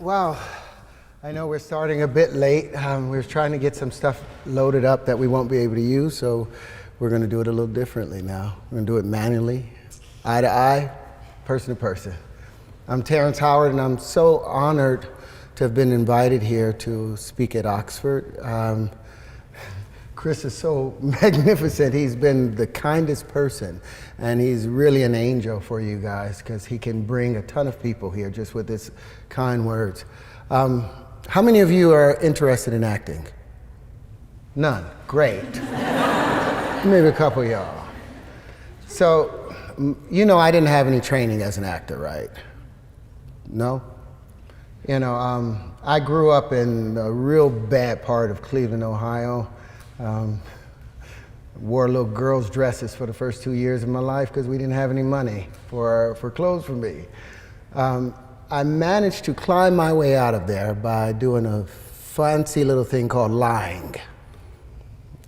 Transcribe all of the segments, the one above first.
Well, I know we're starting a bit late. We're trying to get some stuff loaded up that we won't be able to use, so we're going to do it a little differently now. We're going to do it manually, eye to eye, person to person. I'm Terrence Howard, and I'm so honored to have been invited here to speak at Oxford. Chris is so magnificent. He's been the kindest person, and he's really an angel for you guys because he can bring a ton of people here just with his kind words. How many of you are interested in acting? None. Great. Maybe a couple of y'all. So, you know I didn't have any training as an actor, right? No? You know, I grew up in a real bad part of Cleveland, Ohio. Wore little girls' dresses for the first 2 years of my life because we didn't have any money for clothes for me. I managed to climb my way out of there by doing a fancy little thing called lying.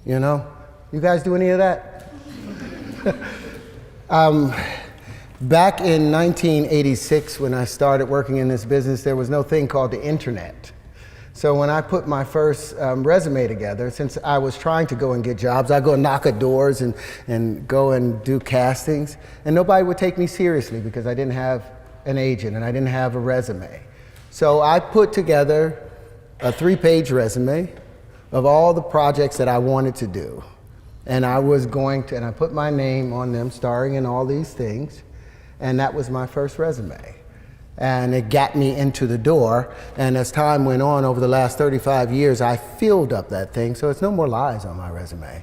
You know? You guys do any of that? Back in 1986, when I started working in this business, there was no thing called the internet. So when I put my first resume together, since I was trying to go and get jobs, I'd go and knock at doors and go and do castings, and nobody would take me seriously because I didn't have an agent and I didn't have a resume. So I put together a 3-page resume of all the projects that I wanted to do. And I put my name on them, starring in all these things, and that was my first resume. And it got me into the door, and as time went on over the last 35 years, I filled up that thing, so it's no more lies on my resume.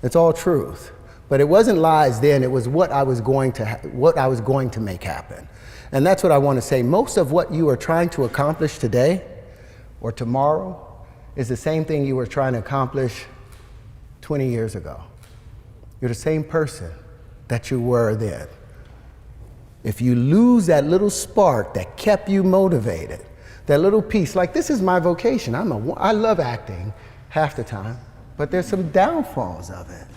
It's all truth. But it wasn't lies then, it was what I was going to make happen. And that's what I want to say. Most of what you are trying to accomplish today or tomorrow is the same thing you were trying to accomplish 20 years ago. You're the same person that you were then. If you lose that little spark that kept you motivated, that little piece, like this is my vocation. I love acting half the time, but there's some downfalls of it.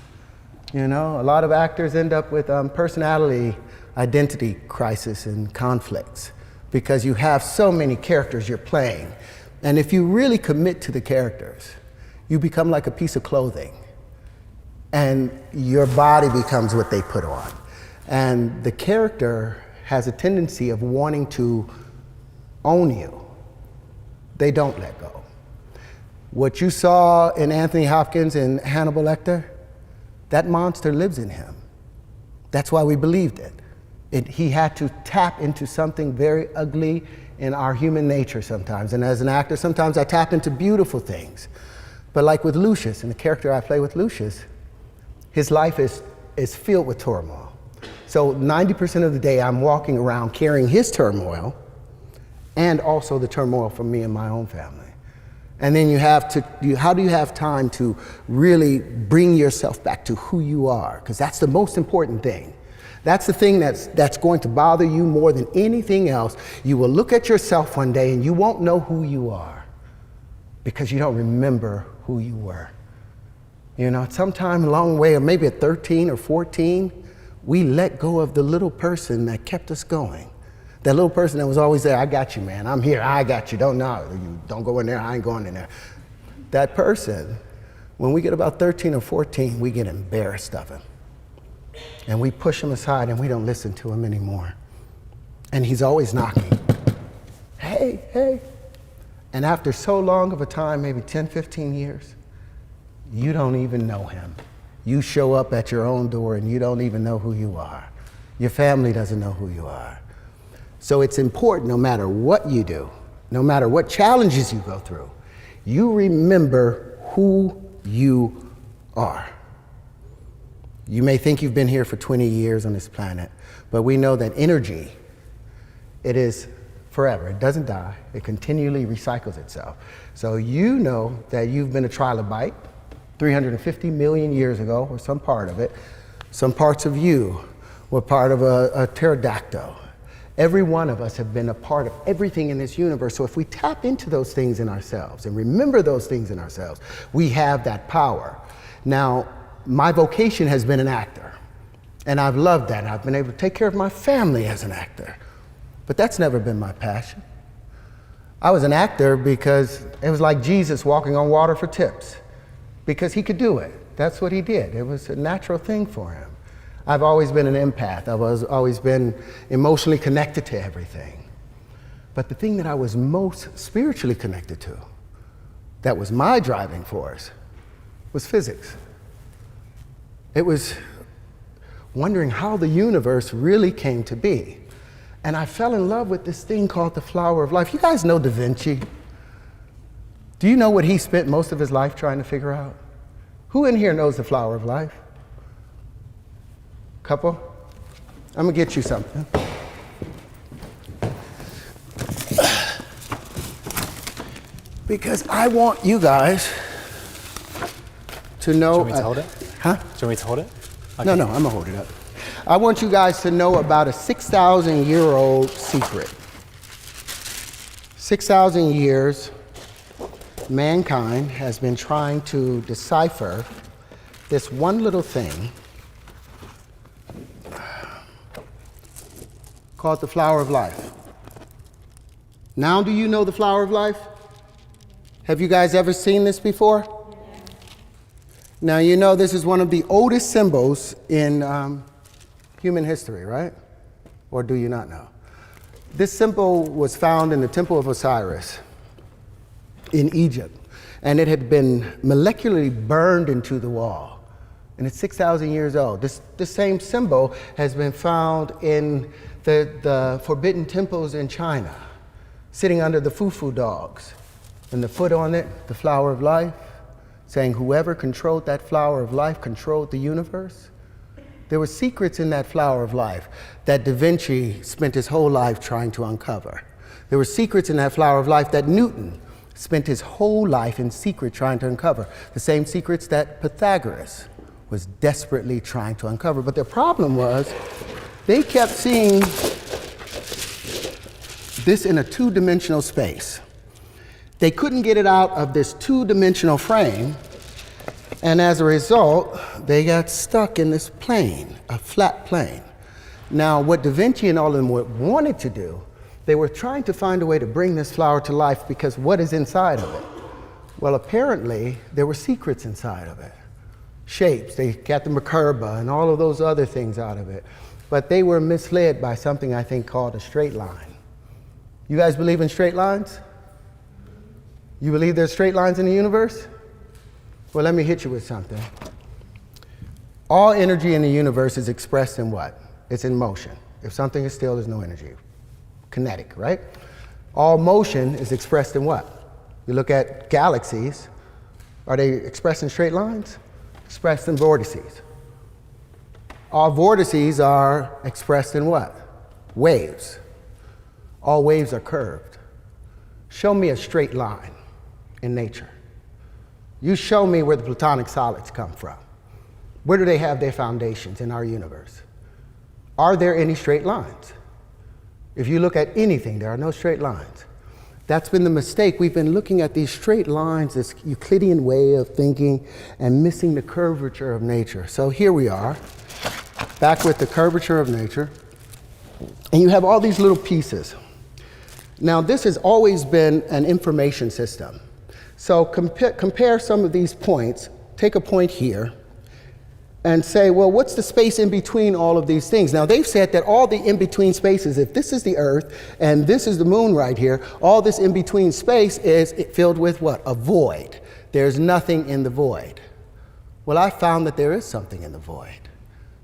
You know, a lot of actors end up with personality identity crisis and conflicts because you have so many characters you're playing. And if you really commit to the characters, you become like a piece of clothing. And your body becomes what they put on. And the character has a tendency of wanting to own you. They don't let go. What you saw in Anthony Hopkins and Hannibal Lecter, that monster lives in him. That's why we believed it. He had to tap into something very ugly in our human nature sometimes. And as an actor, sometimes I tap into beautiful things. But like with Lucius, and the character I play with Lucius, his life is filled with turmoil. So 90% of the day I'm walking around carrying his turmoil and also the turmoil from me and my own family. And then how do you have time to really bring yourself back to who you are? Because that's the most important thing. That's the thing that's going to bother you more than anything else. You will look at yourself one day and you won't know who you are because you don't remember who you were. You know, sometime a long way, or maybe at 13 or 14, we let go of the little person that kept us going. That little person that was always there, I got you, man, I'm here, I got you, don't go in there, I ain't going in there. That person, when we get about 13 or 14, we get embarrassed of him. And we push him aside and we don't listen to him anymore. And he's always knocking. Hey, hey. And after so long of a time, maybe 10, 15 years, you don't even know him. You show up at your own door and you don't even know who you are. Your family doesn't know who you are. So it's important, no matter what you do, no matter what challenges you go through, you remember who you are. You may think you've been here for 20 years on this planet, but we know that energy, it is forever. It doesn't die. It continually recycles itself. So you know that you've been a trilobite 350 million years ago, or some part of it. Some parts of you were part of a pterodactyl. Every one of us have been a part of everything in this universe. So if we tap into those things in ourselves and remember those things in ourselves, we have that power. Now, my vocation has been an actor, and I've loved that. I've been able to take care of my family as an actor, but that's never been my passion. I was an actor because it was like Jesus walking on water for tips, because he could do it. That's what he did. It was a natural thing for him. I've always been an empath. I've always been emotionally connected to everything. But the thing that I was most spiritually connected to, that was my driving force, was physics. It was wondering how the universe really came to be. And I fell in love with this thing called the flower of life. You guys know Da Vinci? Do you know what he spent most of his life trying to figure out? Who in here knows the flower of life? Couple? I'm gonna get you something. Because I want you guys to know. Do you want me to hold it? Huh? Do you want me to hold it? Okay. No, I'm gonna hold it up. I want you guys to know about a 6,000-year-old secret. 6,000 years, mankind has been trying to decipher this one little thing called the flower of life. Now, do you know the flower of life? Have you guys ever seen this before? Now, you know this is one of the oldest symbols in human history, right? Or do you not know? This symbol was found in the Temple of Osiris in Egypt, and it had been molecularly burned into the wall. And it's 6,000 years old. This same symbol has been found in the forbidden temples in China, sitting under the fufu dogs. And the foot on it, the flower of life, saying whoever controlled that flower of life controlled the universe. There were secrets in that flower of life that Da Vinci spent his whole life trying to uncover. There were secrets in that flower of life that Newton spent his whole life in secret trying to uncover. The same secrets that Pythagoras was desperately trying to uncover. But their problem was they kept seeing this in a two-dimensional space. They couldn't get it out of this two-dimensional frame, and as a result, they got stuck in this plane, a flat plane. Now, what Da Vinci and all of them wanted to do, they were trying to find a way to bring this flower to life, because what is inside of it? Well, apparently, there were secrets inside of it. Shapes, they got the Merkaba and all of those other things out of it. But they were misled by something I think called a straight line. You guys believe in straight lines? You believe there's straight lines in the universe? Well, let me hit you with something. All energy in the universe is expressed in what? It's in motion. If something is still, there's no energy. Kinetic, right? All motion is expressed in what? You look at galaxies, are they expressed in straight lines? Expressed in vortices. All vortices are expressed in what? Waves. All waves are curved. Show me a straight line in nature. You show me where the platonic solids come from. Where do they have their foundations in our universe? Are there any straight lines? If you look at anything, there are no straight lines. That's been the mistake. We've been looking at these straight lines, this Euclidean way of thinking, and missing the curvature of nature. So here we are, back with the curvature of nature, and you have all these little pieces. Now, this has always been an information system. So compare some of these points, take a point here, and say, well, what's the space in between all of these things? Now, they've said that all the in-between spaces, if this is the Earth and this is the moon right here, all this in-between space is filled with what? A void. There's nothing in the void. Well, I found that there is something in the void.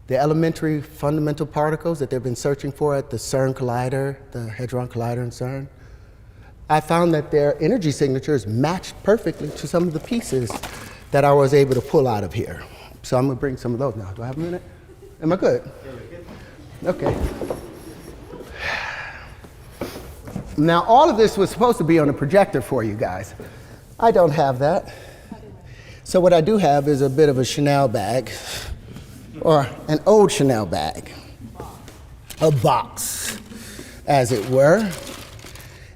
The elementary fundamental particles that they've been searching for at the CERN Collider, the Hadron Collider in CERN, I found that their energy signatures matched perfectly to some of the pieces that I was able to pull out of here. So I'm gonna bring some of those now. Do I have a minute? Am I good? Okay. Now, all of this was supposed to be on a projector for you guys. I don't have that. So what I do have is a bit of a Chanel bag, or an old Chanel bag, a box, as it were.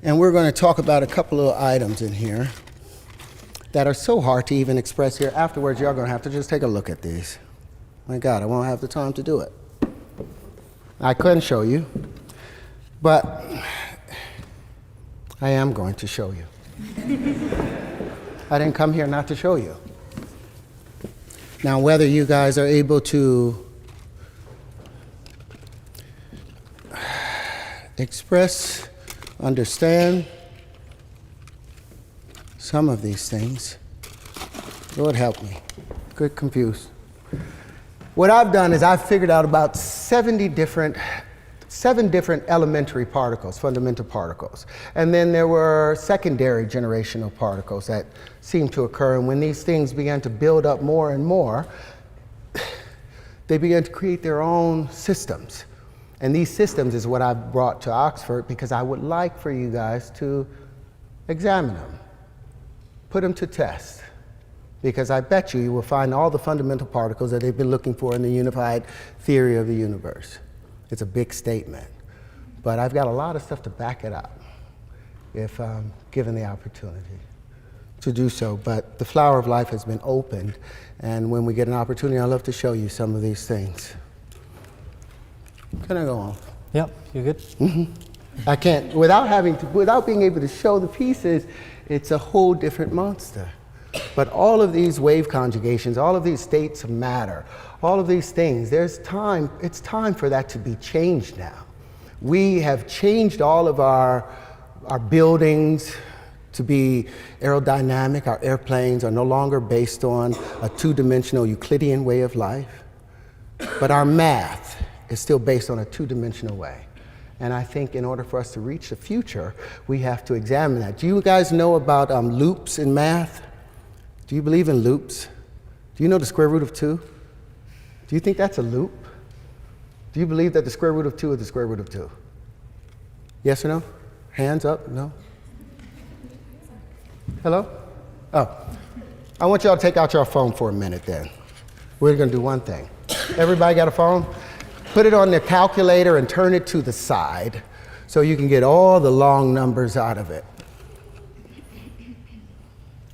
And we're going to talk about a couple of items in here that are so hard to even express here. Afterwards, y'all going to have to just take a look at these. My God, I won't have the time to do it. I couldn't show you, but I am going to show you. I didn't come here not to show you. Now, whether you guys are able to express, understand some of these things, Lord help me. Get confused. What I've done is I've figured out about 7 different elementary particles, fundamental particles. And then there were secondary generational particles that seemed to occur. And when these things began to build up more and more, they began to create their own systems. And these systems is what I've brought to Oxford because I would like for you guys to examine them, put them to test. Because I bet you will find all the fundamental particles that they've been looking for in the unified theory of the universe. It's a big statement, but I've got a lot of stuff to back it up if given the opportunity to do so. But the flower of life has been opened, and when we get an opportunity, I'd love to show you some of these things. Can I go on? Yep, you good? I can't, without being able to show the pieces, it's a whole different monster. But all of these wave conjugations, all of these states of matter, all of these things, it's time for that to be changed now. We have changed all of our buildings to be aerodynamic. Our airplanes are no longer based on a two-dimensional Euclidean way of life, but our math is still based on a two-dimensional way. And I think in order for us to reach the future, we have to examine that. Do you guys know about loops in math? Do you believe in loops? Do you know the square root of 2? Do you think that's a loop? Do you believe that the square root of 2 is the square root of 2? Yes or no? Hands up, no? Hello? Oh, I want y'all to take out your phone for a minute then. We're gonna do one thing. Everybody got a phone? Put it on the calculator and turn it to the side so you can get all the long numbers out of it.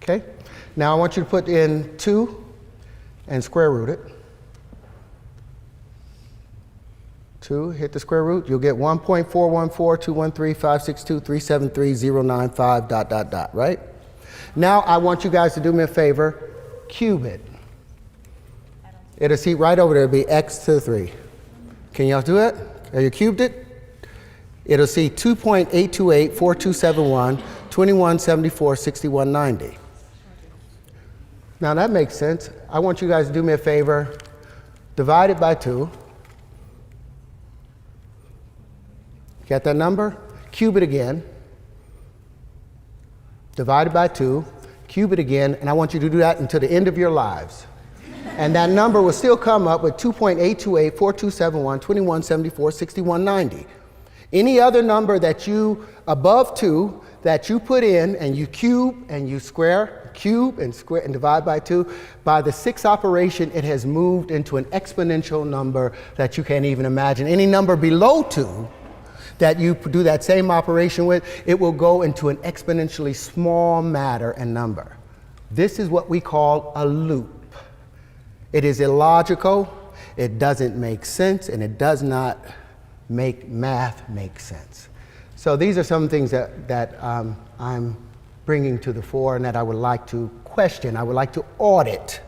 Okay? Now I want you to put in 2 and square root it. 2, hit the square root. You'll get 1.414213562373.095 ... right? Now I want you guys to do me a favor, cube it. It'll see right over there, it'll be x to the 3. Can y'all do it? Have you cubed it? It'll see 2.828, 4271, 2174, 6190. Now that makes sense. I want you guys to do me a favor, divide it by 2. Got that number? Cube it again. Divide it by 2, cube it again, and I want you to do that until the end of your lives. And that number will still come up with 2.828, 4271, 2174, 6190. Any other number that above 2, that you put in and you cube and you square, cube and square and divide by 2, by the 6th operation, it has moved into an exponential number that you can't even imagine. Any number below 2 that you do that same operation with, it will go into an exponentially small matter and number. This is what we call a loop. It is illogical, it doesn't make sense, and it does not make math make sense. So these are some things that I'm bringing to the fore and that I would like to question. I would like to audit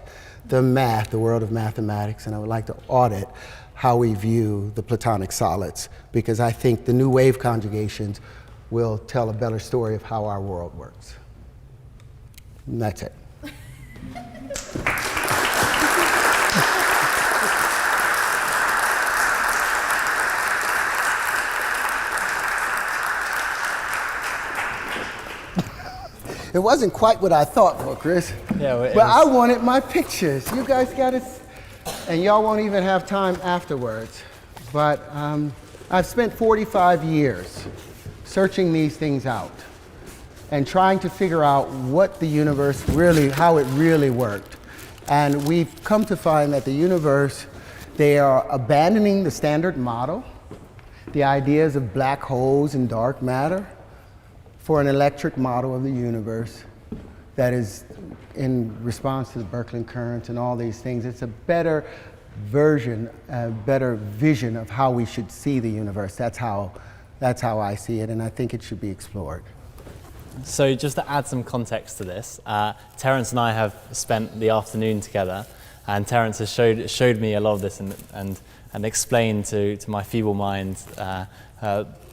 the math, the world of mathematics, and I would like to audit how we view the Platonic solids, because I think the new wave conjugations will tell a better story of how our world works. And that's it. It wasn't quite what I thought for, Chris. Yeah, but I wanted my pictures. You guys got it. And y'all won't even have time afterwards. But I've spent 45 years searching these things out and trying to figure out what the universe really, how it really worked. And we've come to find that the universe, they are abandoning the standard model, the ideas of black holes and dark matter, for an electric model of the universe that is in response to the Birkeland currents and all these things. It's a better version, a better vision of how we should see the universe. That's how I see it, and I think it should be explored. So just to add some context to this, Terrence and I have spent the afternoon together, and Terrence has showed me a lot of this and explained to my feeble mind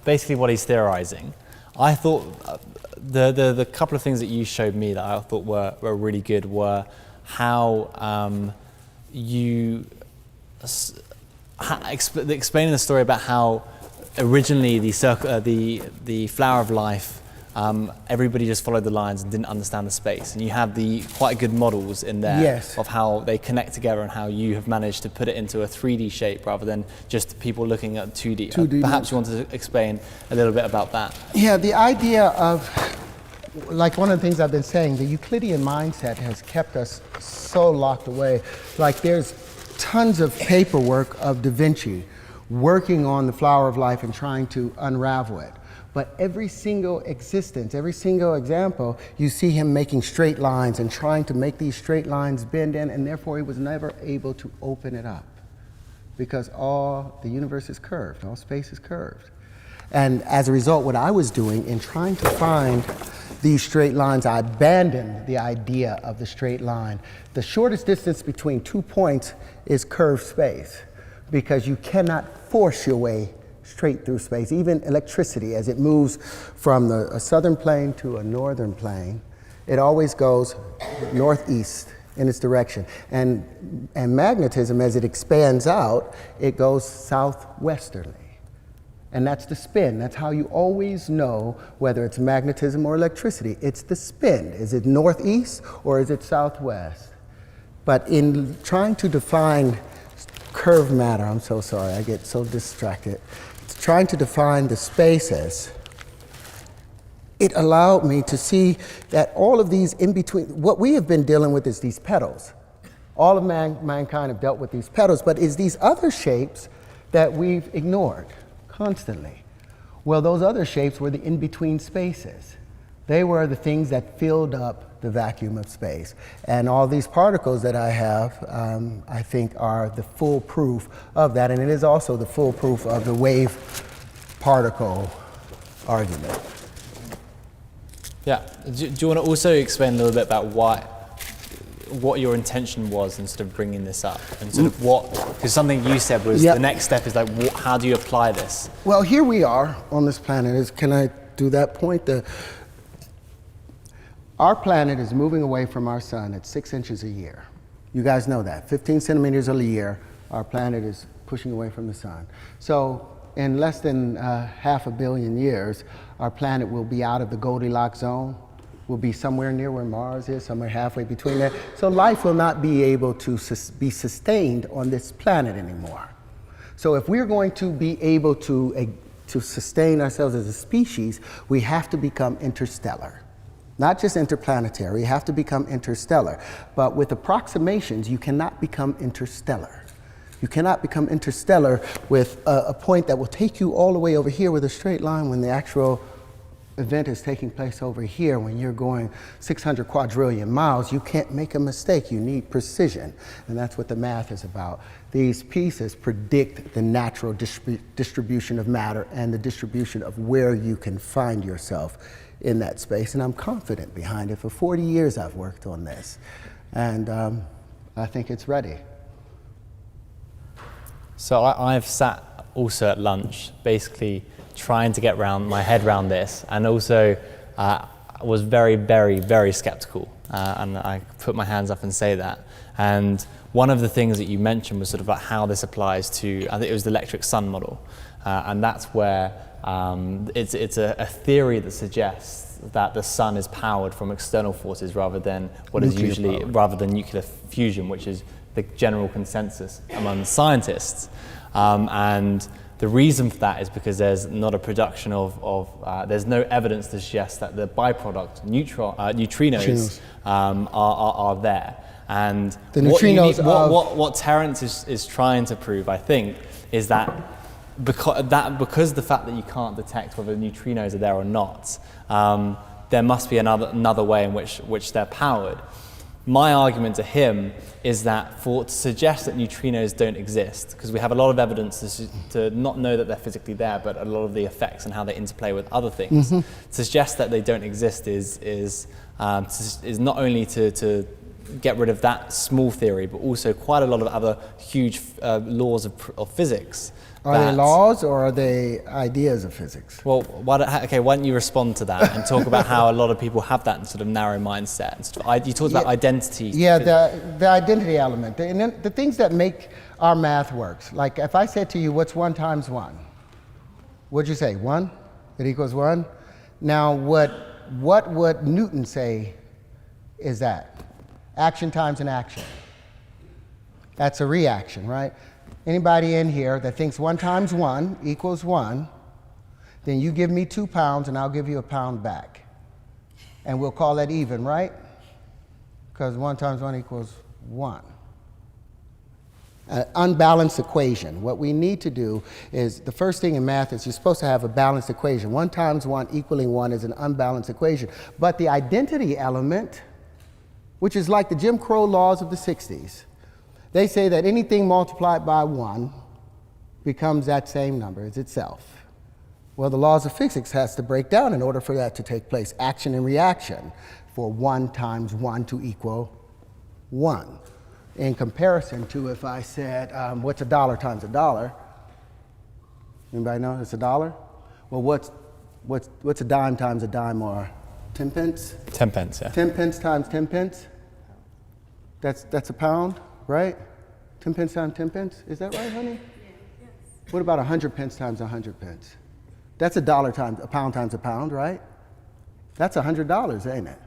basically what he's theorizing. I thought the couple of things that you showed me that I thought were really good were how you explaining the story about how originally the flower of life, everybody just followed the lines and didn't understand the space, and you have the quite good models in there Yes. of how they connect together and how you have managed to put it into a 3D shape rather than just people looking at 2D. 2D Perhaps you want to explain a little bit about that. Yeah, the idea of, like one of the things I've been saying, the Euclidean mindset has kept us so locked away. Like there's tons of paperwork of Da Vinci working on the flower of life and trying to unravel it. But every single existence, every single example, you see him making straight lines and trying to make these straight lines bend in, and therefore he was never able to open it up because the universe is curved, all space is curved. And as a result, what I was doing in trying to find these straight lines, I abandoned the idea of the straight line. The shortest distance between 2 points is curved space because you cannot force your way straight through space. Even electricity, as it moves from a southern plane to a northern plane, it always goes northeast in its direction. And magnetism, as it expands out, it goes southwesterly. And that's the spin. That's how you always know whether it's magnetism or electricity. It's the spin. Is it northeast or is it southwest? But in trying to define curved matter, I'm so sorry, I get so distracted. Trying to define the spaces, it allowed me to see that all of these in between, what we have been dealing with is these petals. All of mankind have dealt with these petals, but it's these other shapes that we've ignored constantly. Well, those other shapes were the in-between spaces. They were the things that filled up the vacuum of space. And all these particles that I have, I think are the full proof of that. And it is also the full proof of the wave particle argument. Yeah. Do you want to also explain a little bit about what your intention was in sort of bringing this up and sort of because something you said was the next step is like, how do you apply this? Well, here we are on this planet. Can I do that point? Our planet is moving away from our sun at 6 inches a year. You guys know that. 15 centimeters a year, our planet is pushing away from the sun. So in less than 500 million years, our planet will be out of the Goldilocks zone. We'll be somewhere near where Mars is, somewhere halfway between there. So life will not be able to be sustained on this planet anymore. So if we're going to be able to sustain ourselves as a species, we have to become interstellar. Not just interplanetary, you have to become interstellar. But with approximations, you cannot become interstellar. You cannot become interstellar with a point that will take you all the way over here with a straight line when the actual event is taking place over here. When you're going 600 quadrillion miles, you can't make a mistake. You need precision. And that's what the math is about. These pieces predict the natural distribution of matter and the distribution of where you can find yourself in that space, and I'm confident behind it. For 40 years I've worked on this, and I think it's ready. So I've sat also at lunch, basically trying to get my head around this, and also was very, very, very skeptical, and I put my hands up and say that. And one of the things that you mentioned was sort of about how this applies to, I think it was the electric sun model, and that's where it's a theory that suggests that the sun is powered from external forces rather than nuclear fusion, which is the general consensus among scientists. And the reason for that is because there's not a production there's no evidence to suggest that the byproduct neutrinos are there. And the neutrinos what Terrence is trying to prove, I think, is that because the fact that you can't detect whether neutrinos are there or not, there must be another way in which they're powered. My argument to him is that to suggest that neutrinos don't exist, because we have a lot of evidence to not know that they're physically there, but a lot of the effects and how they interplay with other things, to suggest that they don't exist is not only to get rid of that small theory, but also quite a lot of other huge laws of physics. Are they laws or are they ideas of physics? Well, why don't you respond to that and talk about how a lot of people have that sort of narrow mindset? And you talked about identity. Yeah, the identity element. And then the things that make our math works. Like if I said to you, what's 1 times 1? What'd you say, 1? It equals 1? Now, what would Newton say is that? Action times an action. That's a reaction, right? Anybody in here that thinks 1 times 1 equals 1, then you give me 2 pounds and I'll give you a pound back. And we'll call that even, right? Because 1 times 1 equals 1. An unbalanced equation. What we need to do is, the first thing in math is you're supposed to have a balanced equation. 1 times 1 equaling 1 is an unbalanced equation. But the identity element, which is like the Jim Crow laws of the 60s, they say that anything multiplied by 1 becomes that same number as itself. Well, the laws of physics has to break down in order for that to take place. Action and reaction for 1 times 1 to equal 1. In comparison to if I said, what's a dollar times a dollar? Anybody know it's a dollar? Well, what's a dime times a dime, or 10 pence? 10 pence, yeah. 10 pence times 10 pence? That's a pound, right? 10 pence times 10 pence? Is that right, honey? Yes. What about 100 pence times 100 pence? That's a pound times a pound, right? That's $100, ain't it?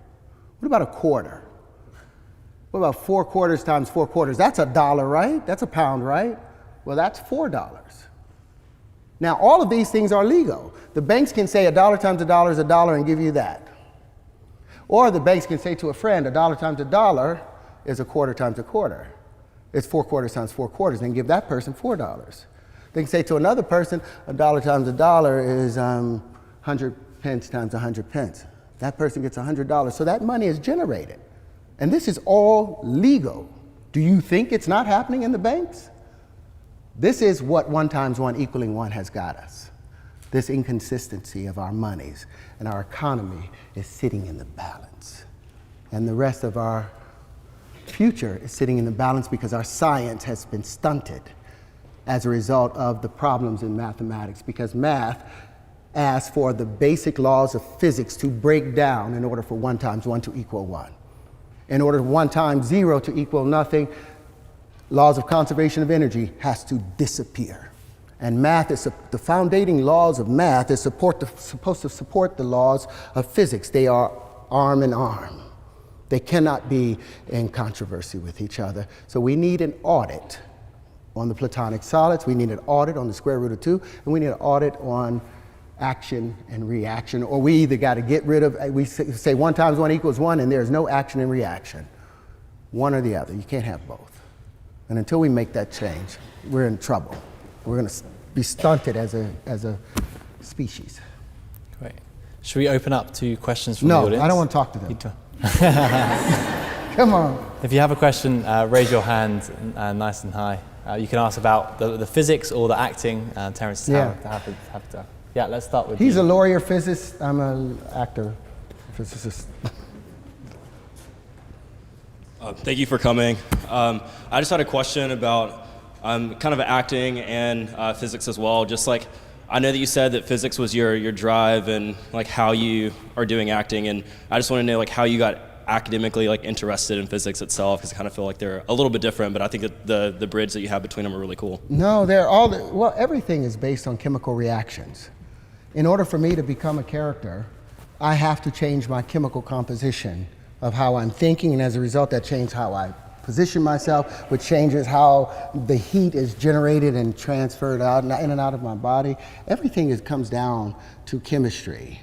What about a quarter? What about 4 quarters times 4 quarters? That's $1, right? That's a pound, right? Well, that's $4. Now, all of these things are legal. The banks can say $1 times $1 is $1 and give you that. Or the banks can say to a friend, $1 times $1 is a quarter times a quarter. It's 4 quarters times 4 quarters, and give that person $4. They can say to another person, $1 times $1 is 100 pence times 100 pence. That person gets $100. So that money is generated. And this is all legal. Do you think it's not happening in the banks? This is what 1 times 1 equaling 1 has got us. This inconsistency of our monies and our economy is sitting in the balance. And the rest of our future is sitting in the balance because our science has been stunted as a result of the problems in mathematics, because math asks for the basic laws of physics to break down in order for 1 times 1 to equal 1. In order for 1 times 0 to equal nothing, laws of conservation of energy has to disappear. And math is the foundating laws of math is supposed to support the laws of physics. They are arm in arm. They cannot be in controversy with each other. So we need an audit on the Platonic solids, we need an audit on the square root of 2, and we need an audit on action and reaction. Or we either got to get rid of, we say 1 times 1 equals 1 and there's no action and reaction. One or the other, you can't have both. And until we make that change, we're in trouble. We're going to be stunted as a species. Great. Should we open up to questions from the audience? No, I don't want to talk to them. Come on. If you have a question, raise your hand nice and high. You can ask about the physics or the acting. Terrence is happy to. Yeah, let's start with He's you. a lawyer physicist. I'm an actor physicist. Thank you for coming. I just had a question about kind of acting and physics as well. Just like, I know that you said that physics was your drive and like how you are doing acting, and I just want to know like how you got academically like interested in physics itself, because I kind of feel like they're a little bit different, but I think that the bridge that you have between them are really cool. No, everything is based on chemical reactions. In order for me to become a character, I have to change my chemical composition of how I'm thinking, and as a result, that changes how I position myself, which changes how the heat is generated and transferred out in and out of my body. Everything comes down to chemistry.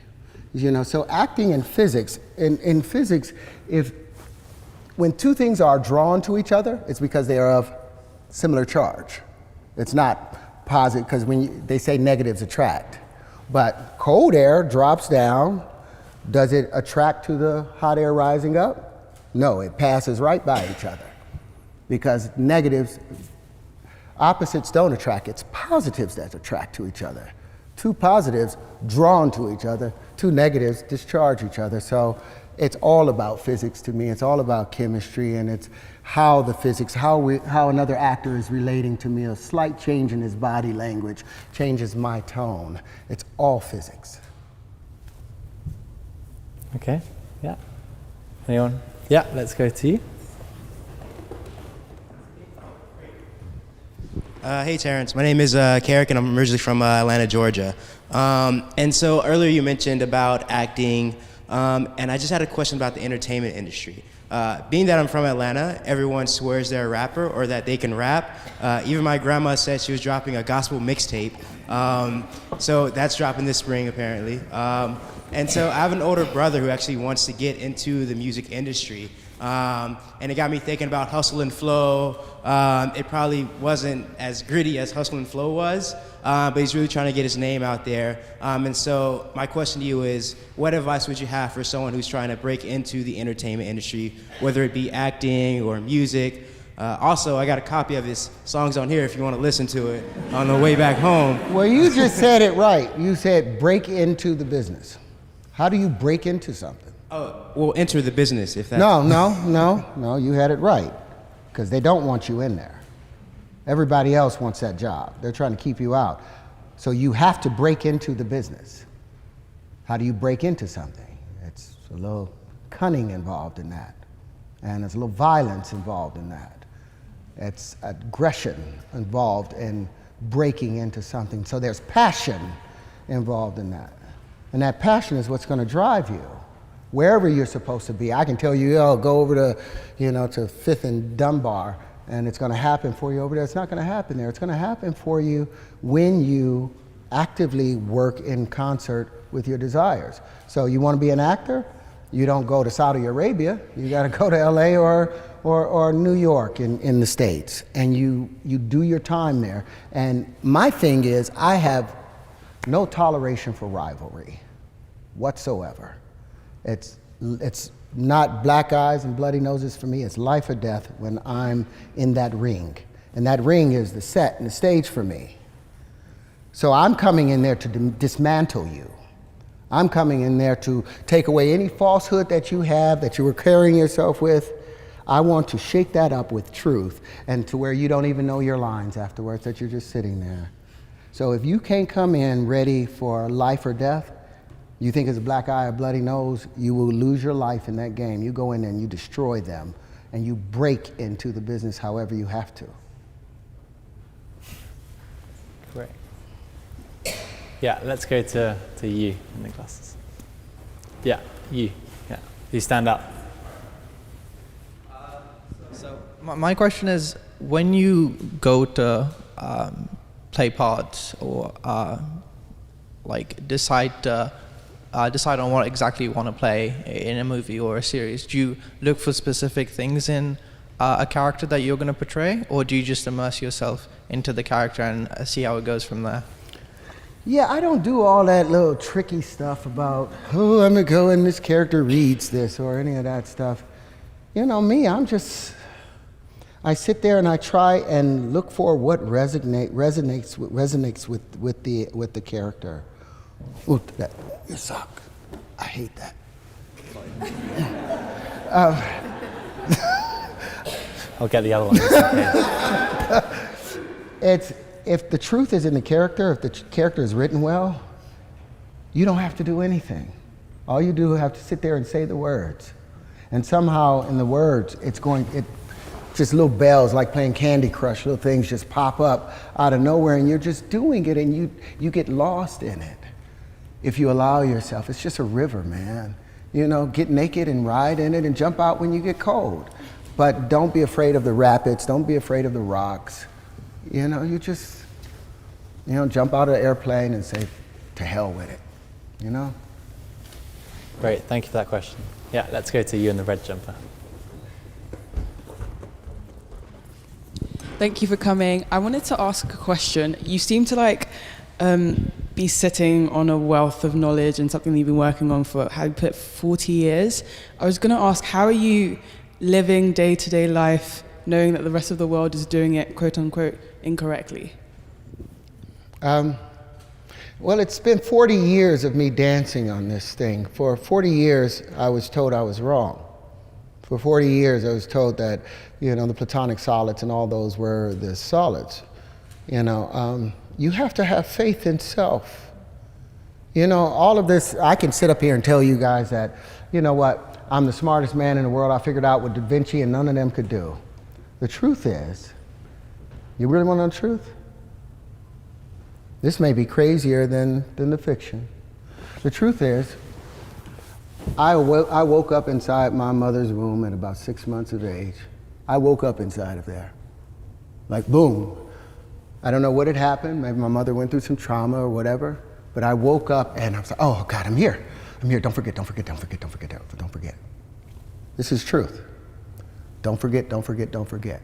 You know, so acting in physics, in physics, when two things are drawn to each other, it's because they are of similar charge. It's not positive, because they say negatives attract. But cold air drops down. Does it attract to the hot air rising up? No, it passes right by each other. Because negatives, opposites don't attract, it's positives that attract to each other. Two positives drawn to each other, two negatives discharge each other. So it's all about physics to me. It's all about chemistry, and it's how the physics, how another actor is relating to me. A slight change in his body language changes my tone. It's all physics. Okay, yeah. Anyone? Yeah, let's go to you. Hey, Terrence. My name is Carrick, and I'm originally from Atlanta, Georgia. And so earlier you mentioned about acting, and I just had a question about the entertainment industry. Being that I'm from Atlanta, everyone swears they're a rapper or that they can rap. Even my grandma said she was dropping a gospel mixtape. So that's dropping this spring, apparently. And so I have an older brother who actually wants to get into the music industry. And it got me thinking about Hustle and Flow. It probably wasn't as gritty as Hustle and Flow was, but he's really trying to get his name out there. And so my question to you is, what advice would you have for someone who's trying to break into the entertainment industry, whether it be acting or music? Also, I got a copy of his songs on here if you want to listen to it on the way back home. Well, you just said it right. You said break into the business. How do you break into something? Oh, well, enter the business if that. No, you had it right. Because they don't want you in there. Everybody else wants that job. They're trying to keep you out. So you have to break into the business. How do you break into something? It's a little cunning involved in that. And there's a little violence involved in that. It's aggression involved in breaking into something. So there's passion involved in that. And that passion is what's going to drive you wherever you're supposed to be. I can tell you, oh, go over to, to Fifth and Dunbar, and it's going to happen for you over there. It's not going to happen there. It's going to happen for you when you actively work in concert with your desires. So you want to be an actor? You don't go to Saudi Arabia. You got to go to LA or New York in the States, and you do your time there. And my thing is, I have no toleration for rivalry whatsoever. It's not black eyes and bloody noses for me. It's life or death when I'm in that ring. And that ring is the set and the stage for me. So I'm coming in there to dismantle you. I'm coming in there to take away any falsehood that you have, that you were carrying yourself with. I want to shake that up with truth, and to where you don't even know your lines afterwards, that you're just sitting there. So if you can't come in ready for life or death, you think it's a black eye or bloody nose, you will lose your life in that game. You go in there and you destroy them, and you break into the business however you have to. Great. Yeah, let's go to you in the glasses. Yeah, you. Yeah, you stand up. So my question is, when you go to play parts or decide on what exactly you want to play in a movie or a series, do you look for specific things in a character that you're going to portray, or do you just immerse yourself into the character and see how it goes from there? Yeah, I don't do all that little tricky stuff about, oh, I'm going to go and this character reads this or any of that stuff. You know me, I sit there and I try and look for what resonates with the character. Ooh, your sock. I hate that. I'll get the other one. If the truth is in the character, if the character is written well, you don't have to do anything. All you do is have to sit there and say the words. And somehow in the words, just little bells, like playing Candy Crush, little things just pop up out of nowhere, and you're just doing it, and you get lost in it. If you allow yourself, it's just a river, man. Get naked and ride in it and jump out when you get cold. But don't be afraid of the rapids, don't be afraid of the rocks. You just, jump out of the airplane and say, to hell with it, Great, thank you for that question. Yeah, let's go to you in the red jumper. Thank you for coming. I wanted to ask a question. You seem to be sitting on a wealth of knowledge and something that you've been working on for, how you put 40 years. I was going to ask, how are you living day-to-day life, knowing that the rest of the world is doing it, quote unquote, incorrectly? Well, it's been 40 years of me dancing on this thing. For 40 years, I was told I was wrong. For 40 years, I was told that, the platonic solids and all those were the solids. You have to have faith in self. All of this, I can sit up here and tell you guys that, I'm the smartest man in the world. I figured out what Da Vinci and none of them could do. The truth is, you really want to know the truth? This may be crazier than the fiction. The truth is, I woke up inside my mother's womb at about 6 months of age. I woke up inside of there. Like boom. I don't know what had happened. Maybe my mother went through some trauma or whatever. But I woke up and I was like, oh God, I'm here. I'm here. Don't forget, don't forget, don't forget, don't forget, don't forget. This is truth. Don't forget, don't forget, don't forget.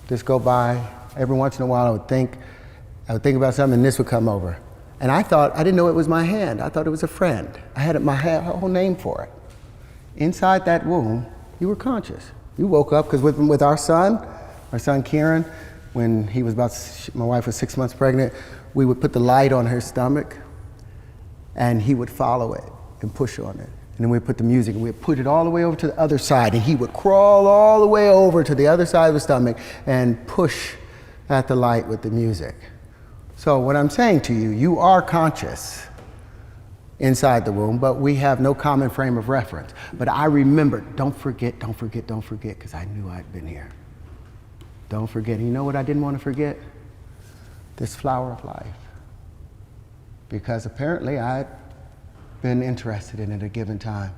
Just go by. Every once in a while I would think about something and this would come over. And I didn't know it was my hand. I thought it was a friend. I had my whole name for it. Inside that womb, you were conscious. You woke up, because with our son Kieran, when he was my wife was 6 months pregnant, we would put the light on her stomach and he would follow it and push on it. And then we'd put the music and we'd put it all the way over to the other side and he would crawl all the way over to the other side of the stomach and push at the light with the music. So what I'm saying to you, you are conscious inside the womb, but we have no common frame of reference. But I remembered, don't forget, don't forget, don't forget, because I knew I'd been here. Don't forget. And you know what I didn't want to forget? This flower of life. Because apparently I'd been interested in it at a given time.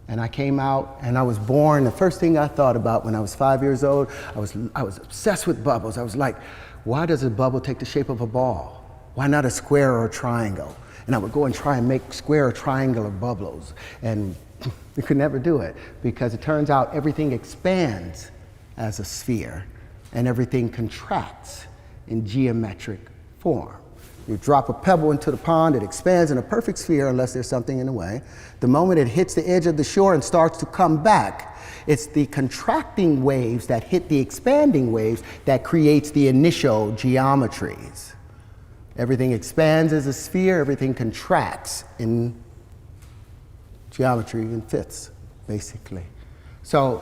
And I came out and I was born. The first thing I thought about when I was 5 years old, I was obsessed with bubbles. I was like, why does a bubble take the shape of a ball? Why not a square or a triangle? And I would go and try and make square or triangular bubbles. And you could never do it because it turns out everything expands as a sphere and everything contracts in geometric form. You drop a pebble into the pond, it expands in a perfect sphere unless there's something in the way. The moment it hits the edge of the shore and starts to come back, it's the contracting waves that hit the expanding waves that creates the initial geometries. Everything expands as a sphere, everything contracts in geometry and fits, basically. So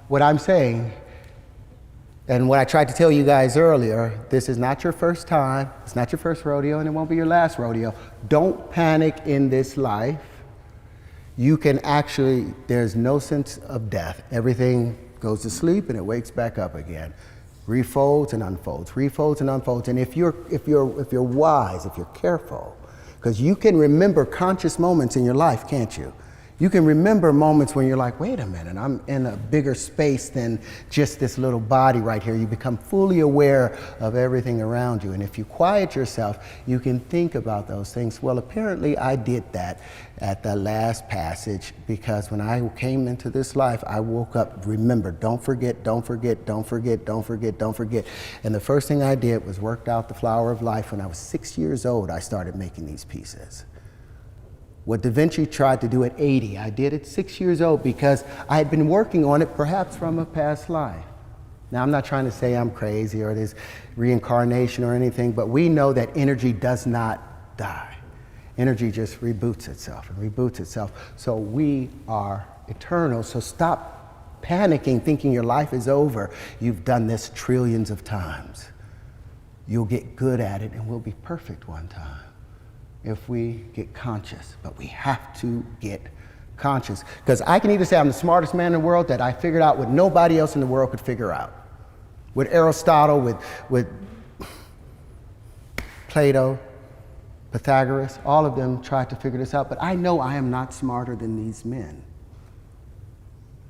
what I'm saying, and what I tried to tell you guys earlier, this is not your first time, it's not your first rodeo, and it won't be your last rodeo. Don't panic in this life. You can actually, there's no sense of death. Everything goes to sleep and it wakes back up again. Refolds and unfolds, refolds and unfolds. And if you're wise, if you're careful, because you can remember conscious moments in your life, can't you? You can remember moments when you're like, wait a minute, I'm in a bigger space than just this little body right here. You become fully aware of everything around you. And if you quiet yourself, you can think about those things. Well, apparently I did that at the last passage because when I came into this life, I woke up, remembered, don't forget, don't forget, don't forget, don't forget, don't forget. And the first thing I did was worked out the flower of life. When I was 6 years old, I started making these pieces. What Da Vinci tried to do at 80, I did at 6 years old because I had been working on it perhaps from a past life. Now, I'm not trying to say I'm crazy or there's reincarnation or anything, but we know that energy does not die. Energy just reboots itself and reboots itself. So we are eternal, so stop panicking, thinking your life is over. You've done this trillions of times. You'll get good at it and we'll be perfect one time if we get conscious, but we have to get conscious. Because I can either say I'm the smartest man in the world, that I figured out what nobody else in the world could figure out. With Aristotle, with Plato, Pythagoras, all of them tried to figure this out, but I know I am not smarter than these men.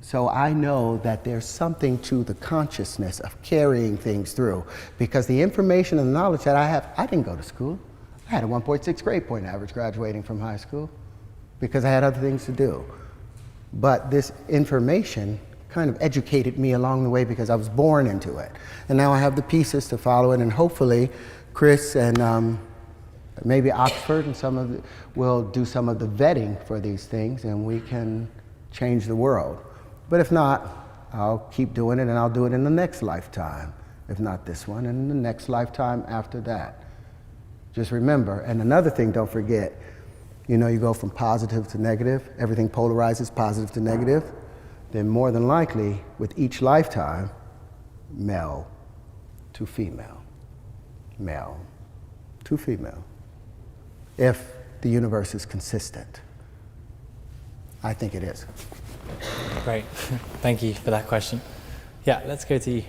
So I know that there's something to the consciousness of carrying things through, because the information and the knowledge that I have, I didn't go to school. I had a 1.6 grade point average graduating from high school because I had other things to do. But this information kind of educated me along the way because I was born into it. And now I have the pieces to follow it, and hopefully Chris and maybe Oxford and will do some of the vetting for these things, and we can change the world. But if not, I'll keep doing it and I'll do it in the next lifetime. If not this one, and the next lifetime after that. Just remember, and another thing, don't forget, you know, you go from positive to negative, everything polarizes positive to negative, then more than likely, with each lifetime, male to female, male to female, if the universe is consistent. I think it is. Great. Thank you for that question. Yeah, let's go to you.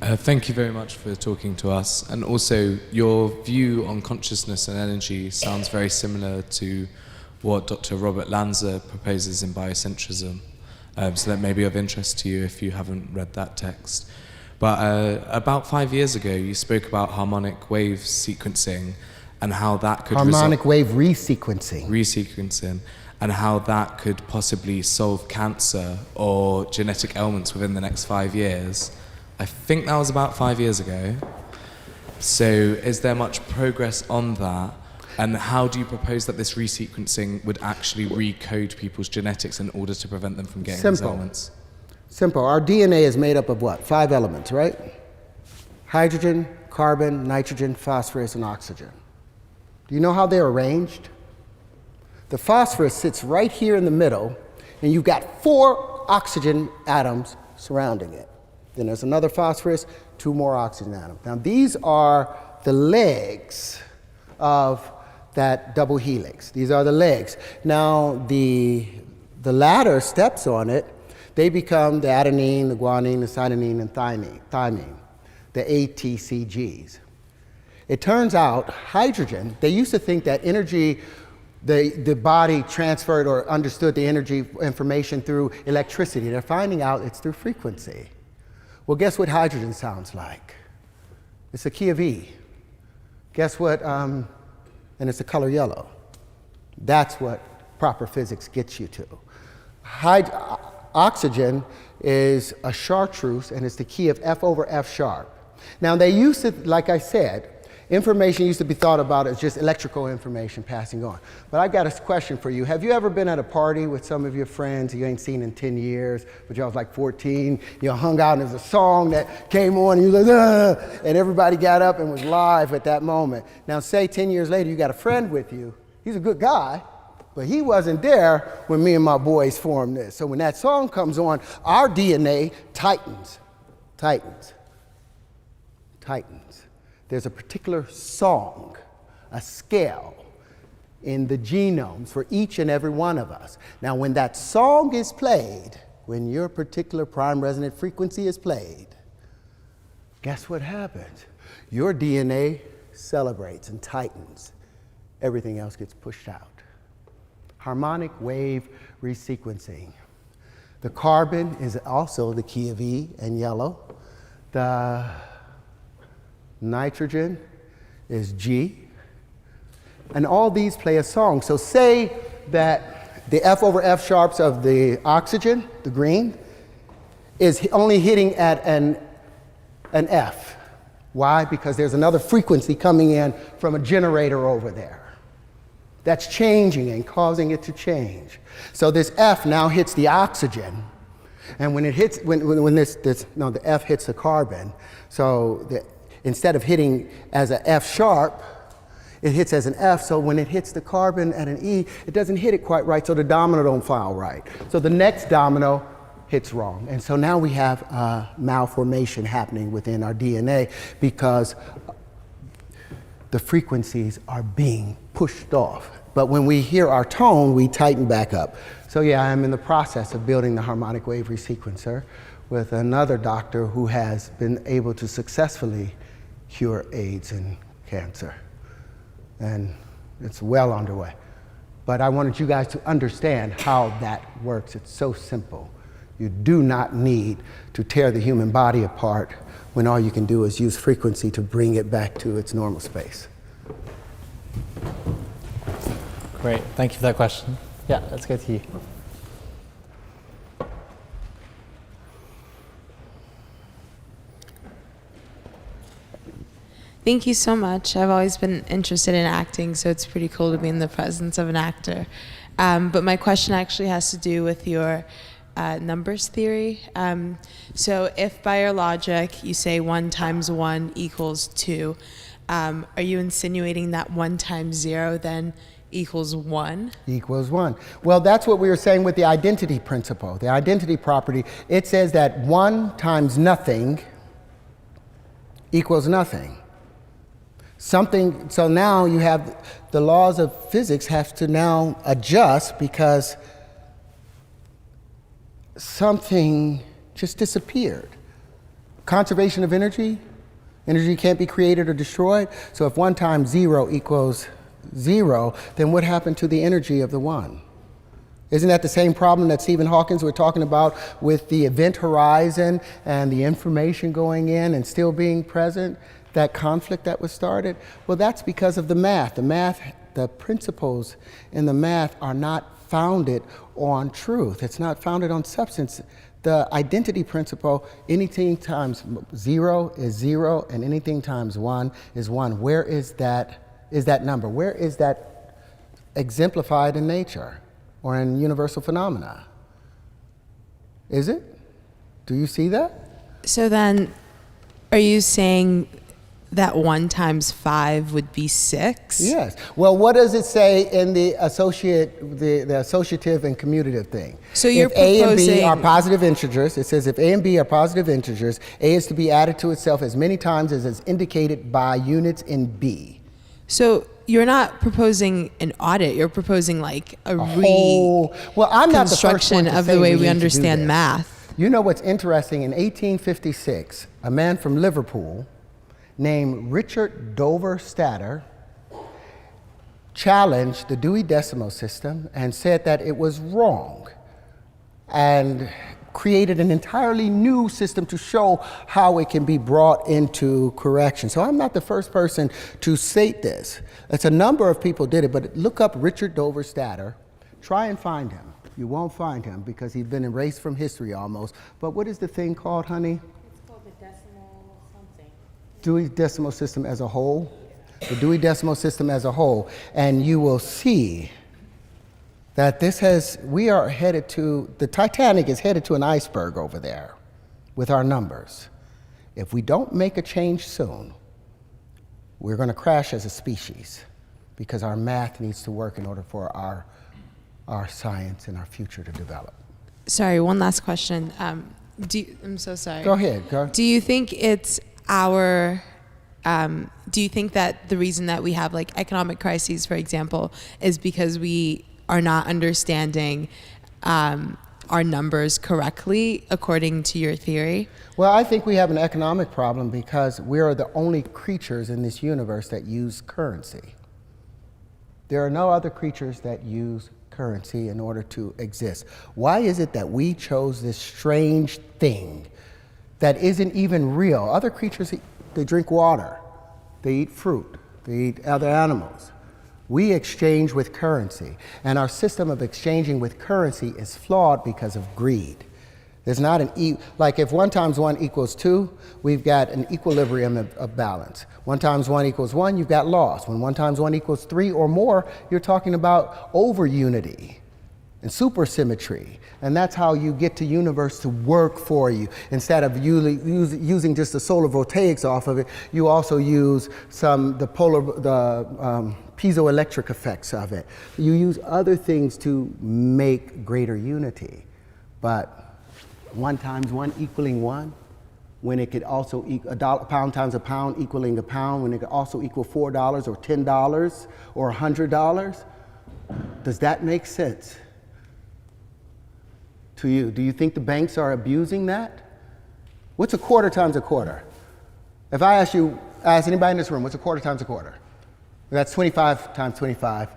Thank you very much for talking to us. And also, your view on consciousness and energy sounds very similar to what Dr. Robert Lanza proposes in Biocentrism. So that may be of interest to you if you haven't read that text. But about 5 years ago, you spoke about harmonic wave sequencing and how that could harmonic wave resequencing, and how that could possibly solve cancer or genetic ailments within the next 5 years. I think that was about 5 years ago. So is there much progress on that? And how do you propose that this resequencing would actually recode people's genetics in order to prevent them from getting these ailments? Simple. Our DNA is made up of what? 5 elements, right? Hydrogen, carbon, nitrogen, phosphorus, and oxygen. Do you know how they're arranged? The phosphorus sits right here in the middle, and you've got 4 oxygen atoms surrounding it. Then there's another phosphorus, 2 more oxygen atoms. Now these are the legs of that double helix. These are the legs. Now the latter steps on it, they become the adenine, the guanine, the cytosine, and thymine, the ATCGs. It turns out hydrogen, they used to think that energy, the body transferred or understood the energy information through electricity. They're finding out it's through frequency. Well, guess what hydrogen sounds like? It's a key of E. Guess what, and it's the color yellow. That's what proper physics gets you to. Oxygen is a chartreuse, and it's the key of F over F sharp. Now they used to, like I said, information used to be thought about as just electrical information passing on. But I've got a question for you. Have you ever been at a party with some of your friends you ain't seen in 10 years, but y'all was like 14, you hung out and there's a song that came on and you was like, and everybody got up and was live at that moment. Now say 10 years later you got a friend with you, he's a good guy, but he wasn't there when me and my boys formed this. So when that song comes on, our DNA tightens. There's a particular song, a scale in the genomes for each and every one of us. Now, when that song is played, when your particular prime resonant frequency is played, guess what happens? Your DNA celebrates and tightens. Everything else gets pushed out. Harmonic wave resequencing. The carbon is also the key of E and yellow. The nitrogen is G. And all these play a song. So say that the F over F sharps of the oxygen, the green, is only hitting at an F. Why? Because there's another frequency coming in from a generator over there. That's changing and causing it to change. So this F now hits the oxygen. And when it hits, the F hits the carbon. So instead of hitting as an F sharp, it hits as an F, so when it hits the carbon at an E, it doesn't hit it quite right, so the domino don't file right. So the next domino hits wrong. And so now we have malformation happening within our DNA because the frequencies are being pushed off. But when we hear our tone, we tighten back up. So yeah, I'm in the process of building the harmonic wave resequencer with another doctor who has been able to successfully cure AIDS and cancer. And it's well underway. But I wanted you guys to understand how that works. It's so simple. You do not need to tear the human body apart when all you can do is use frequency to bring it back to its normal space. Great, thank you for that question. Yeah, let's go to you. Thank you so much. I've always been interested in acting, so it's pretty cool to be in the presence of an actor. But my question actually has to do with your numbers theory. So if by your logic you say 1 times 1 equals 2, are you insinuating that 1 times 0 then equals 1? Equals 1. Well, that's what we were saying with the identity principle, the identity property. It says that 1 times nothing equals nothing. Something, so now you have the laws of physics have to now adjust because something just disappeared. Conservation of energy, energy can't be created or destroyed. So if 1 times 0 equals 0, then what happened to the energy of the 1? Isn't that the same problem that Stephen Hawking was talking about with the event horizon and the information going in and still being present? That conflict that was started? Well, that's because of the math. The principles in the math are not founded on truth. It's not founded on substance. The identity principle, anything times 0 is 0, and anything times 1 is 1. Where is that number? Where is that exemplified in nature or in universal phenomena? Is it? Do you see that? So then, are you saying that 1 times 5 would be 6? Yes. Well, what does it say in the associative and commutative thing? So you're if A and B proposing- are positive integers, it says if A and B are positive integers, A is to be added to itself as many times as is indicated by units in B. So you're not proposing an audit, you're proposing like a Well, I'm not the first one reconstruction to of say the way need we to do understand this. math. You know what's interesting? In 1856, a man from Liverpool named Richard Dover Statter challenged the Dewey Decimal System and said that it was wrong and created an entirely new system to show how it can be brought into correction. So I'm not the first person to state this. It's a number of people did it, but look up Richard Dover Statter. Try and find him. You won't find him because he's been erased from history almost. But what is the thing called, honey? Dewey Decimal System as a whole, the Dewey Decimal System as a whole, and you will see that we are headed to, the Titanic is headed to an iceberg over there with our numbers. If we don't make a change soon, we're going to crash as a species because our math needs to work in order for our science and our future to develop. Sorry, one last question. I'm so sorry. Go ahead. Do you think it's do you think that the reason that we have like economic crises, for example, is because we are not understanding our numbers correctly according to your theory? Well, I think we have an economic problem because we are the only creatures in this universe that use currency. There are no other creatures that use currency in order to exist. Why is it that we chose this strange thing that isn't even real? Other creatures, they drink water, they eat fruit, they eat other animals. We exchange with currency, and our system of exchanging with currency is flawed because of greed. There's not like if 1 times 1 equals 2, we've got an equilibrium of balance. 1 times 1 equals 1, you've got loss. When 1 times 1 equals 3 or more, you're talking about over unity and supersymmetry. And that's how you get the universe to work for you. Instead of using just the solar voltaics off of it, you also use the piezoelectric effects of it. You use other things to make greater unity. But 1 times 1 equaling 1, when it could also equal a pound times a pound equaling a pound, when it could also equal $4 or $10 or $100, does that make sense to you? Do you think the banks are abusing that? What's a quarter times a quarter? If I ask anybody in this room, what's a quarter times a quarter? That's 25 times 25.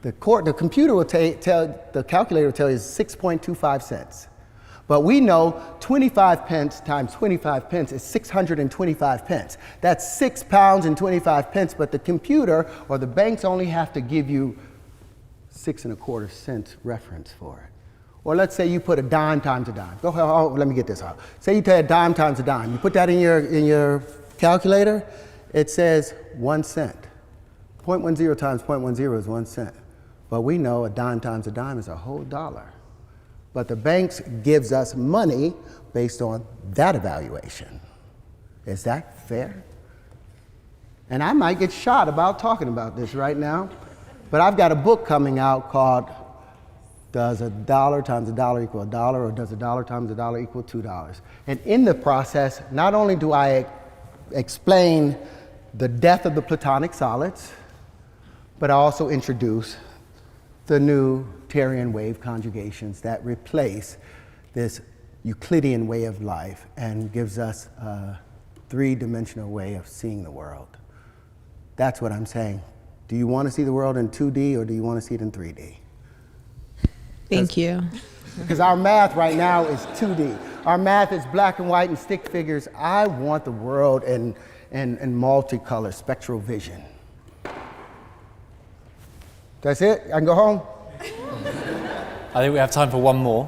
The computer will the calculator will tell you it's 6.25 cents. But we know 25 pence times 25 pence is 625 pence. That's 6 pounds and 25 pence, but the computer or the banks only have to give you 6 1/4 cents reference for it. Or let's say you put a dime times a dime. Go ahead, let me get this out. Say you take a dime times a dime. You put that in your calculator, it says 1 cent. 0.10 times 0.10 is 1 cent. But we know a dime times a dime is a whole dollar. But the banks gives us money based on that evaluation. Is that fair? And I might get shot about talking about this right now, but I've got a book coming out called Does a dollar times a dollar equal a dollar, or does a dollar times a dollar equal $2? And in the process, not only do I explain the death of the Platonic solids, but I also introduce the new Terrence wave conjugations that replace this Euclidean way of life and gives us a three-dimensional way of seeing the world. That's what I'm saying. Do you want to see the world in 2D or do you want to see it in 3D? Thank you. Because our math right now is 2D. Our math is black and white and stick figures. I want the world in multicolor, spectral vision. That's it? I can go home? I think we have time for one more.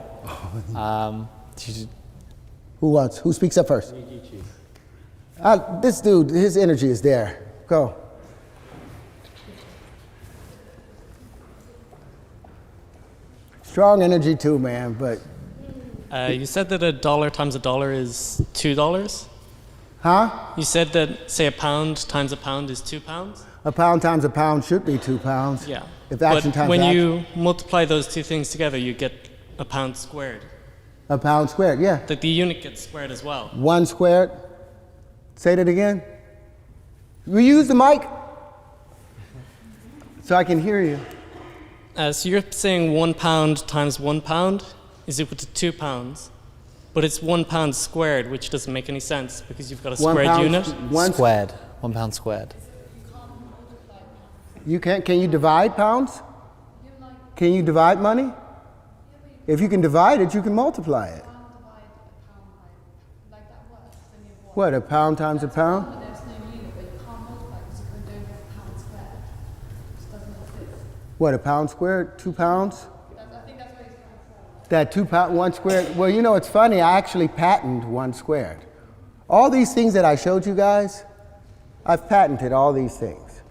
Who speaks up first? This dude, his energy is there. Go. Strong energy too, man, but. You said that a dollar times a dollar is $2? Huh? You said that, say, a pound times a pound is £2? A pound times a pound should be 2 pounds. Yeah. If action but times when action. you multiply those two things together, you get a pound squared. A pound squared, yeah. Like the unit gets squared as well. 1 squared. Say that again. Will you use the mic? So I can hear you. So you're saying 1 pound times 1 pound is equal to 2 pounds, but it's 1 pound squared, which doesn't make any sense because you've got a squared unit. Squared. 1 pound squared. You can't. Can you divide pounds? Can you divide money? If you can divide it, you can multiply it. What, a pound times a pound? What, a pound squared? 2 pounds? That 2 pound, 1 squared. Well, you know, it's funny. I actually patented 1 squared. All these things that I showed you guys, I've patented all these things.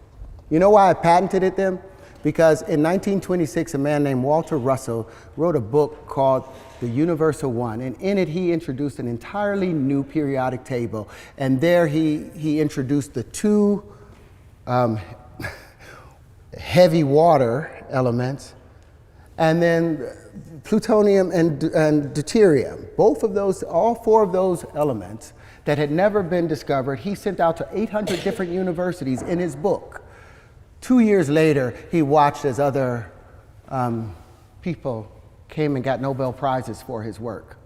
You know why I patented them? Because in 1926, a man named Walter Russell wrote a book called The Universal One, and in it he introduced an entirely new periodic table. And there he introduced the 2 heavy water elements, and then plutonium and deuterium. Both of those, all 4 of those elements that had never been discovered, he sent out to 800 different universities in his book. 2 years later, he watched as other people came and got Nobel Prizes for his work.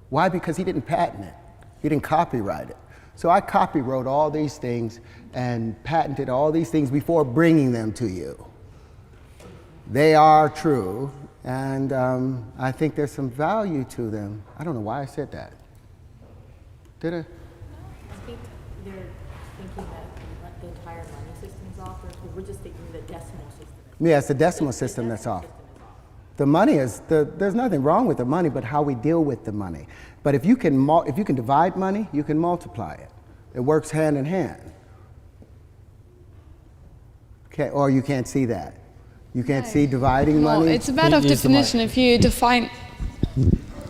Why? Because he didn't patent it. He didn't copyright it. So I copywrote all these things and patented all these things before bringing them to you. They are true, and I think there's some value to them. I don't know why I said that. Did I? I think they're thinking that the entire money system is off. We're just thinking the decimal system. Yeah, it's the decimal system that's off. The money is, there's nothing wrong with the money, but how we deal with the money. But if you can divide money, you can multiply it. It works hand in hand. Okay, or you can't see that. You can't see dividing Well, money. it's a matter of definition. If you define,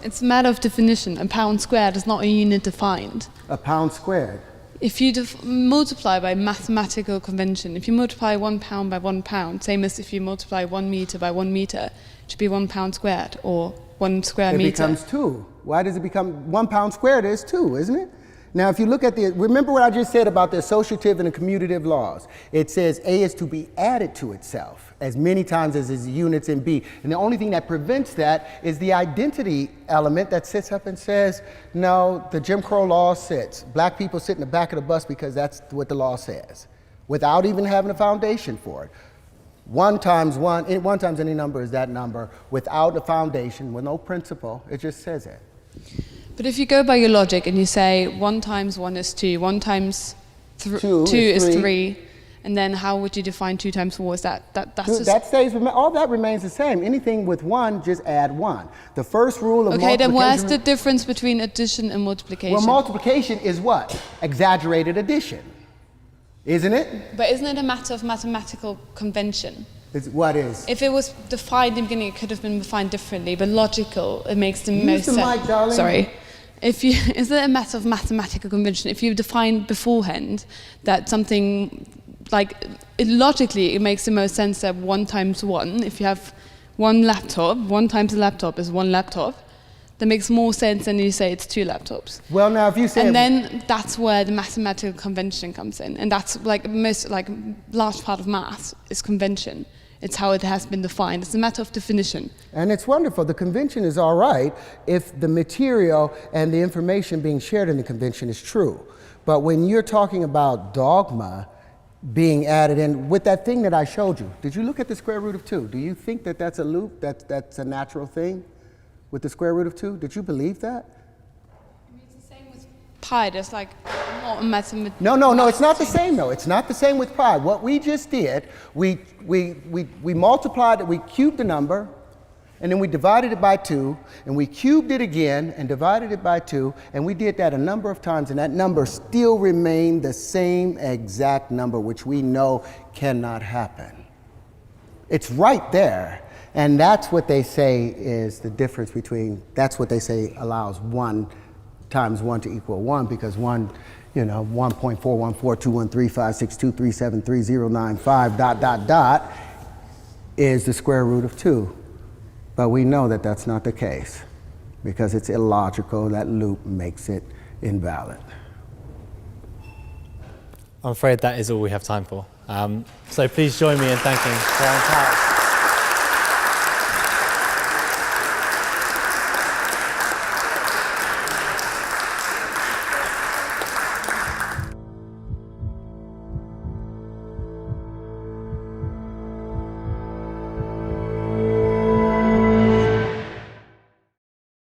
it's a matter of definition. A pound squared is not a unit defined. A pound squared. If you multiply by mathematical convention, if you multiply 1 pound by 1 pound, same as if you multiply 1 meter by 1 meter, it should be 1 pound squared or 1 square meter. It becomes 2. Why does it become 1 pound squared is 2, isn't it? Now, if you look at remember what I just said about the associative and the commutative laws. It says A is to be added to itself as many times as its units in B. And the only thing that prevents that is the identity element that sits up and says, no, the Jim Crow law sits. Black people sit in the back of the bus because that's what the law says, without even having a foundation for it. 1 times any number is that number without a foundation, with no principle. It just says it. But if you go by your logic and you say 1 times 1 is 2, 1 times 2 is 3, and then how would you define 2 times 4? Is that's just... That stays, all that remains the same. Anything with 1, just add 1. The first rule of Okay, multiplication... then where's the difference between addition and multiplication? Well, multiplication is what? Exaggerated addition. Isn't it? But isn't it a matter of mathematical convention? What is? If it was defined in the beginning, it could have been defined differently, but logical, it makes the Use most the sense. mic, darling. Sorry. Is it a matter of mathematical convention? If you define beforehand that something, like, logically, it makes the most sense that 1 times 1, if you have one laptop, 1 times a laptop is 1 laptop, that makes more sense than you say it's 2 laptops. Well, now if you say... And then that's where the mathematical convention comes in. And that's like most, like, large part of math is convention. It's how it has been defined. It's a matter of definition. And it's wonderful. The convention is all right if the material and the information being shared in the convention is true. But when you're talking about dogma being added in, with that thing that I showed you, did you look at the square root of 2? Do you think that that's a loop, that's a natural thing with the square root of 2? Did you believe that? It's the same with pi. There's like not a mathematical... No, it's not the same though. It's not the same with pi. What we just did, we multiplied it, we cubed the number, and then we divided it by 2, and we cubed it again and divided it by 2, and we did that a number of times, and that number still remained the same exact number, which we know cannot happen. It's right there. And that's what they say is the difference between, that's what they say allows 1 times 1 to equal 1, because 1, 1.414213562373095 ... is the square root of 2. But we know that that's not the case because it's illogical. That loop makes it invalid. I'm afraid that is all we have time for. So please join me in thanking Terrence.